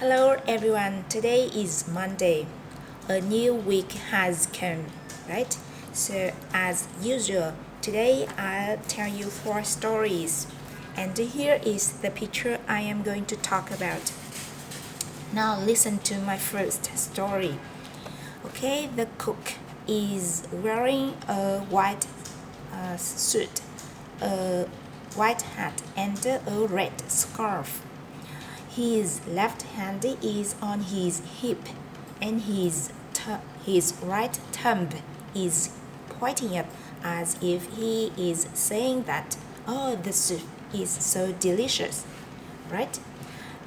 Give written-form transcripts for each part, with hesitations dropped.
Hello everyone, today is Monday. A new week has come, right? So, as usual, today I'll tell you four stories. And here is the picture I am going to talk about. Now, listen to my first story. Okay, the cook is wearing a white suit, a white hat, and a red scarf. His left hand is on his hip, and his right thumb is pointing up as if he is saying that, oh, the soup is so delicious, right?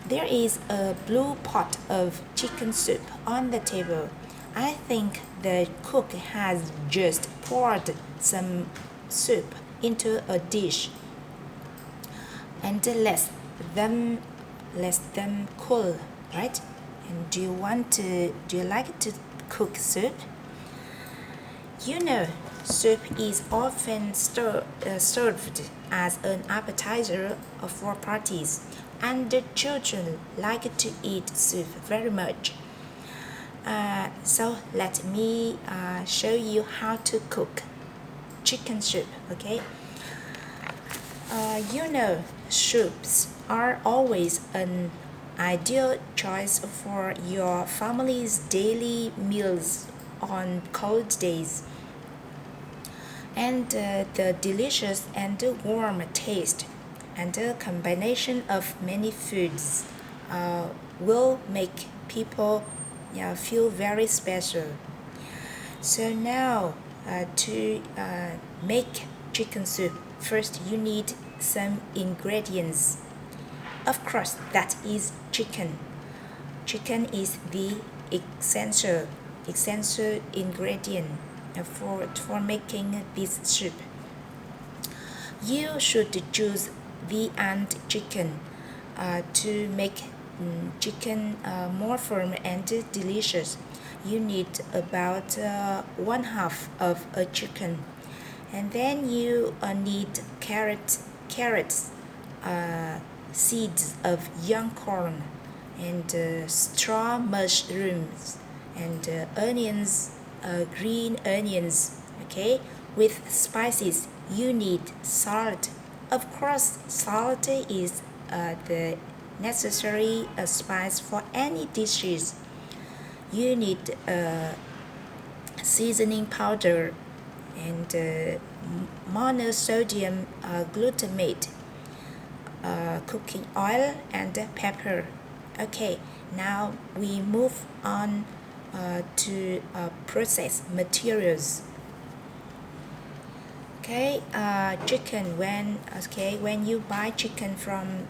There is a blue pot of chicken soup on the table. I think the cook has just poured some soup into a dish and let them cool, right? And do you like to cook soup? You know, soup is often served as an appetizer for parties, and the children like to eat soup very much. So let me show you how to cook chicken soup, okay? Soups are always an ideal choice for your family's daily meals on cold days. And the delicious and warm taste and the combination of many foods will make people feel very special. So now to make chicken soup, first you need some ingredients. Of course, that is chicken. Chicken is the essential ingredient for making this soup. You should choose the ant chicken to make chicken more firm and delicious. You need about one half of a chicken, and then you need carrots, seeds of young corn, and straw mushrooms, and onions, green onions. Okay, with spices you need salt. Of course, salt is the necessary spice for any dishes. You need seasoning powder and monosodium glutamate, cooking oil, and pepper. Okay, now we move on to process materials. Chicken. When you buy chicken from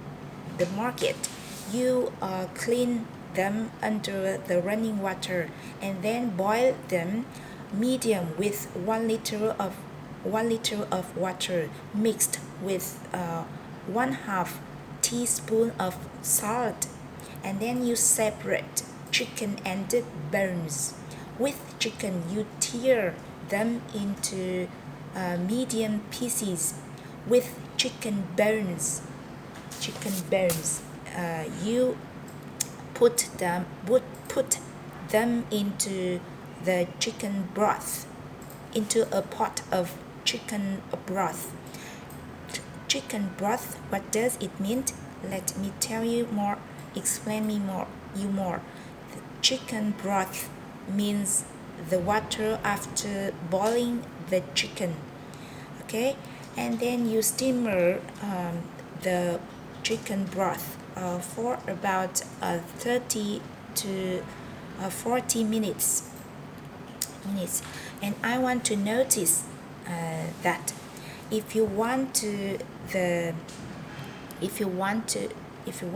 the market, you clean them under the running water and then boil them medium with 1 liter of water mixed with 1/2 teaspoon of salt, and then you separate chicken and bones. With chicken, you tear them into medium pieces. With chicken bones, you put them into the chicken broth, into a pot of chicken broth. Chicken broth, what does it mean? Let me tell you more, explain me more you more. The chicken broth means the water after boiling the chicken. Okay, and then you simmer the chicken broth for about 30 to 40 minutes. And I want to notice that if you want to the if you want to if you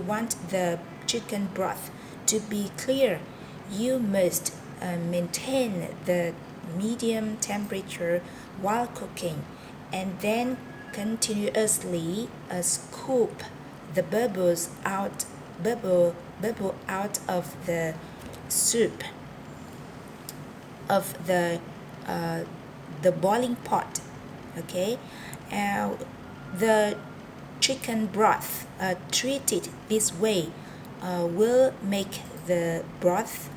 want the chicken broth to be clear, you must maintain the medium temperature while cooking, and then continuously scoop the bubble out of the soup of the boiling pot. Okay, the chicken broth treated this way will make the broth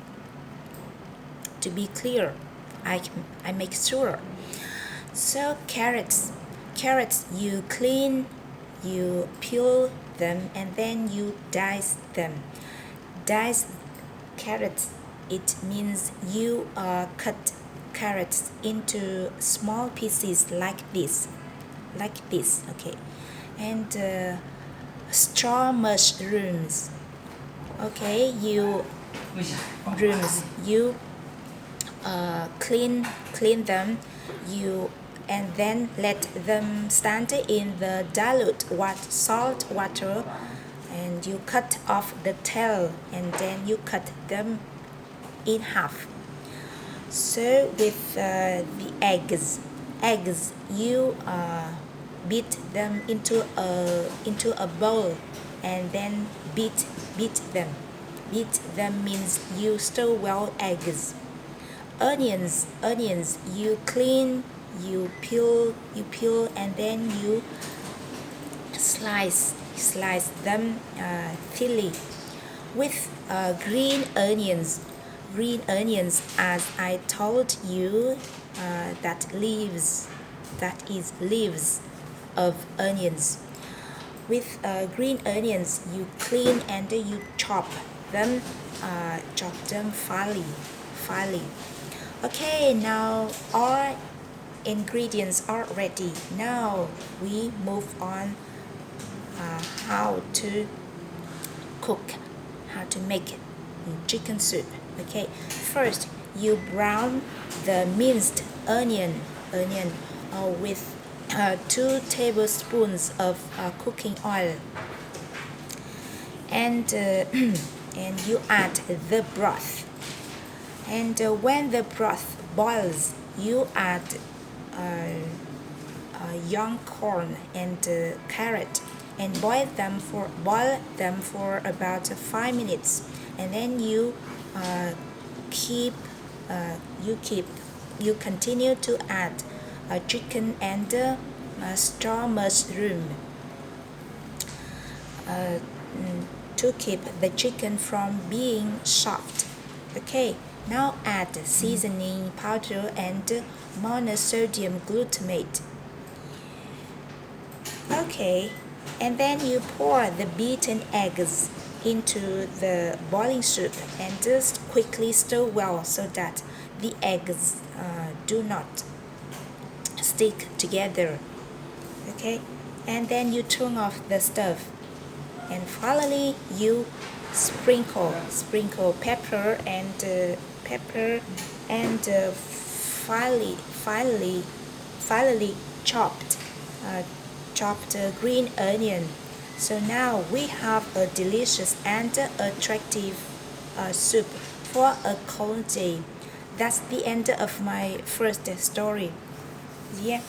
to be clear. I make sure. So carrots you clean, you peel them, and then you dice them. Dice carrots, it means you cut carrots into small pieces like this, okay. And straw mushrooms, okay, you clean them, and then let them stand in the dilute salt water, and you cut off the tail, and then you cut them in half. So with the eggs you beat them into a bowl, and then beat them. Beat them means you stir well eggs. Onions you clean, you peel, and then you slice them thinly. With green onions, as I told you, that is leaves of onions. With green onions you clean, and you chop them finely. Okay, now our ingredients are ready. Now we move on how to make chicken soup. Okay, first you brown the minced onion with 2 tablespoons of cooking oil, and and you add the broth, and when the broth boils you add young corn and carrot, and boil them for about 5 minutes, and then you continue to add chicken and straw mushroom to keep the chicken from being soft. Okay, now add seasoning powder and monosodium glutamate. Okay, and then you pour the beaten eggs into the boiling soup, and just quickly stir well so that the eggs do not stick together. Okay, and then you turn off the stove, and finally you sprinkle pepper and finely chopped green onion. So now we have a delicious and attractive soup for a cold day. That's the end of my first story. Yeah.